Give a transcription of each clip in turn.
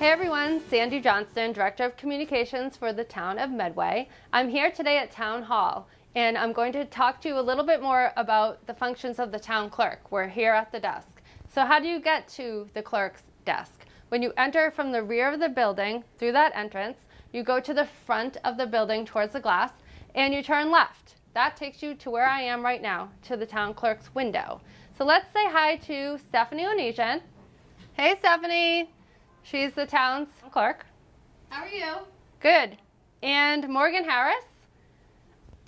Hey everyone, Sandy Johnston, Director of Communications for the Town of Medway. I'm here today at Town Hall, and I'm going to talk to you a little bit more about the functions of the Town Clerk. We're here at the desk. So how do you get to the clerk's desk? When you enter from the rear of the building, through that entrance, you go to the front of the building towards the glass, and you turn left. That takes you to where I am right now, to the Town Clerk's window. So let's say hi to Stefany Ohannesian. Hey Stefany! She's the town's clerk. How are you? Good. And Morgan Harris,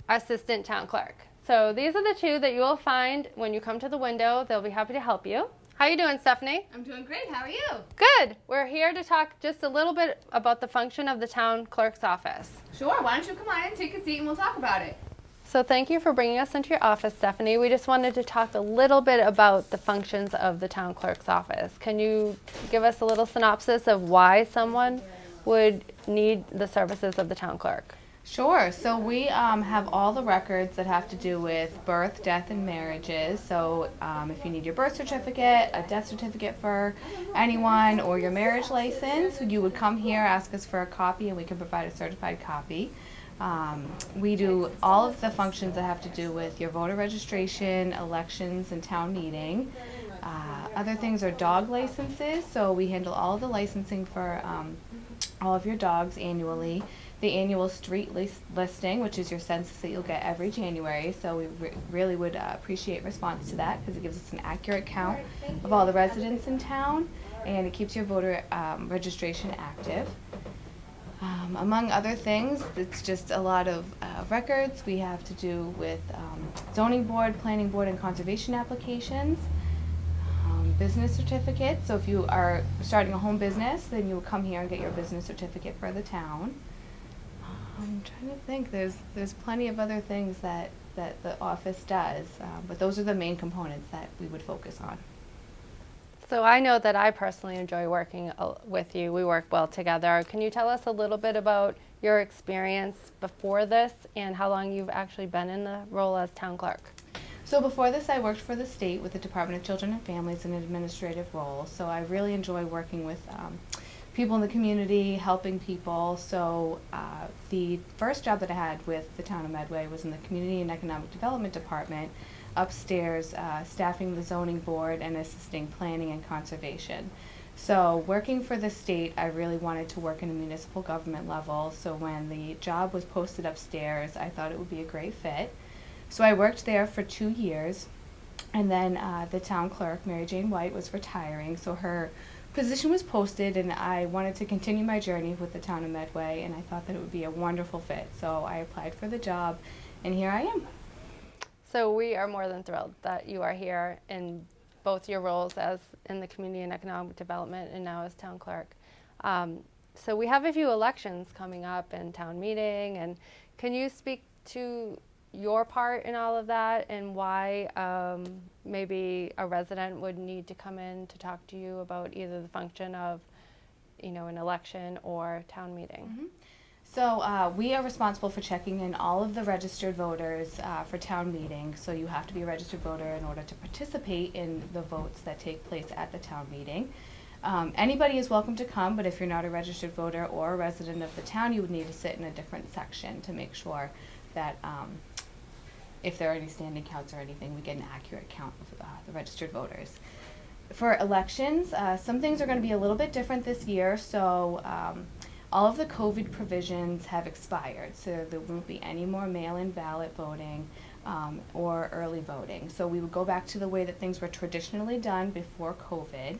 assistant town clerk. So these are the two that you will find when you come to the window. They'll be happy to help you. How are you doing, Stefany? I'm doing great. How are you? Good. We're here to talk just a little bit about the function of the town clerk's office. Sure. Why don't you come on in, take a seat, and we'll talk about it. So thank you for bringing us into your office, Stefany. We just wanted to talk a little bit about the functions of the town clerk's office. Can you give us a little synopsis of why someone would need the services of the town clerk? Sure. So we have all the records that have to do with birth, death, and marriages. So if you need your birth certificate, a death certificate for anyone, or your marriage license, you would come here, ask us for a copy, and we can provide a certified copy. We do all of the functions that have to do with your voter registration, elections, and town meeting. Other things are dog licenses, so we handle all of the licensing for all of your dogs annually. The annual street listing, which is your census that you'll get every January, so we really would appreciate response to that because it gives us an accurate count of all the residents in town, and it keeps your voter registration active. Among other things, it's just a lot of records we have to do with zoning board, planning board, and conservation applications, business certificates. So if you are starting a home business, then you will come here and get your business certificate for the town. I'm trying to think. There's plenty of other things that the office does, but those are the main components that we would focus on. So I know that I personally enjoy working with you. We work well together. Can you tell us a little bit about your experience before this and how long you've actually been in the role as town clerk? So before this, I worked for the state with the Department of Children and Families in an administrative role. So I really enjoy working with people in the community, helping people. So the first job that I had with the town of Medway was in the Community and Economic Development Department, upstairs, staffing the zoning board and assisting planning and conservation. So working for the state, I really wanted to work in a municipal government level. So when the job was posted upstairs, I thought it would be a great fit. So I worked there for 2 years, and then the town clerk, Mary Jane White, was retiring. So her position was posted, and I wanted to continue my journey with the town of Medway, and I thought that it would be a wonderful fit. So I applied for the job, and here I am. So we are more than thrilled that you are here in both your roles as in the Community and Economic Development and now as town clerk. So we have a few elections coming up and town meeting, and can you speak to your part in all of that and why maybe a resident would need to come in to talk to you about either the function of, an election or town meeting? Mm-hmm. So we are responsible for checking in all of the registered voters for town meeting. So you have to be a registered voter in order to participate in the votes that take place at the town meeting. Anybody is welcome to come, but if you're not a registered voter or a resident of the town, you would need to sit in a different section to make sure that if there are any standing counts or anything, we get an accurate count of the registered voters. For elections, some things are going to be a little bit different this year. So all of the COVID provisions have expired, so there won't be any more mail-in ballot voting or early voting. So we would go back to the way that things were traditionally done before COVID,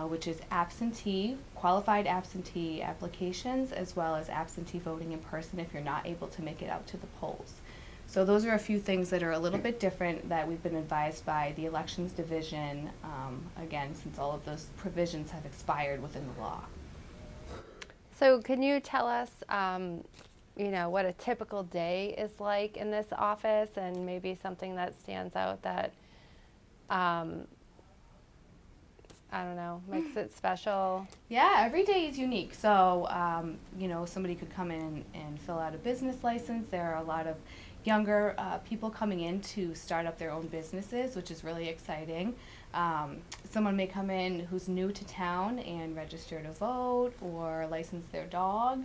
which is qualified absentee applications, as well as absentee voting in person if you're not able to make it out to the polls. So those are a few things that are a little bit different that we've been advised by the Elections Division, again, since all of those provisions have expired within the law. So can you tell us, what a typical day is like in this office, and maybe something that stands out that, makes it special? Yeah, every day is unique. So, somebody could come in and fill out a business license. There are a lot of, younger people coming in to start up their own businesses, which is really exciting. Someone may come in who's new to town and register to vote or license their dog.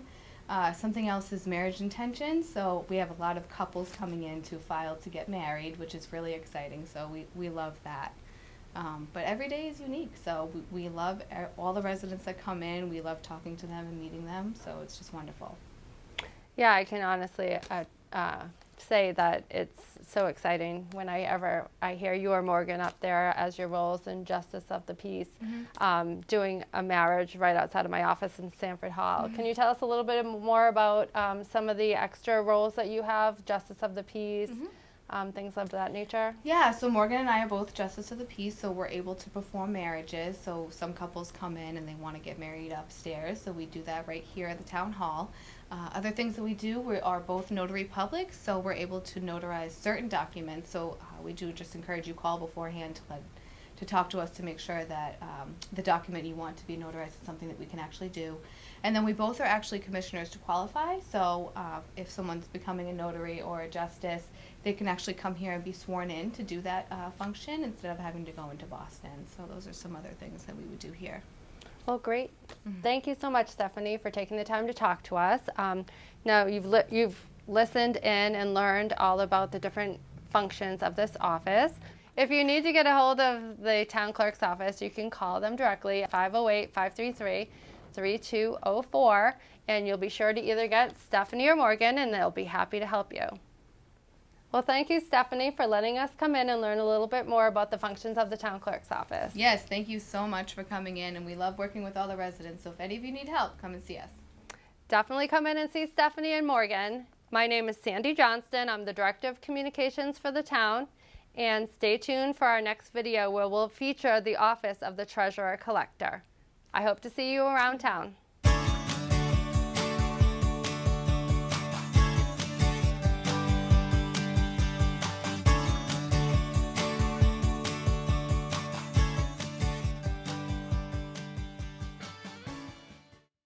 Something else is marriage intentions. So we have a lot of couples coming in to file to get married, which is really exciting. So we love that. But every day is unique. So we love all the residents that come in. We love talking to them and meeting them. So it's just wonderful. Yeah, I can honestly say that it's so exciting when I hear you or Morgan up there as your roles in Justice of the Peace, doing a marriage right outside of my office in Sanford Hall. Can you tell us a little bit more about some of the extra roles that you have, Justice of the Peace, things of that nature? Yeah, so Morgan and I are both Justice of the Peace, so we're able to perform marriages. So some couples come in and they want to get married upstairs, so we do that right here at the Town Hall. Other things that we do, we are both notary public, so we're able to notarize certain documents. So we do just encourage you call beforehand to talk to us to make sure that the document you want to be notarized is something that we can actually do. And then we both are actually commissioners to qualify, so if someone's becoming a notary or a justice, they can actually come here and be sworn in to do that function instead of having to go into Boston. So those are some other things that we would do here. Well, great. Thank you so much, Stefany, for taking the time to talk to us. Now, you've listened in and learned all about the different functions of this office. If you need to get a hold of the town clerk's office, you can call them directly at 508-533-3204, and you'll be sure to either get Stefany or Morgan, and they'll be happy to help you. Well, thank you, Stefany, for letting us come in and learn a little bit more about the functions of the town clerk's office. Yes, thank you so much for coming in, and we love working with all the residents, so if any of you need help, come and see us. Definitely come in and see Stefany and Morgan. My name is Sandy Johnston. I'm the Director of Communications for the town, and stay tuned for our next video where we'll feature the office of the Treasurer Collector. I hope to see you around town.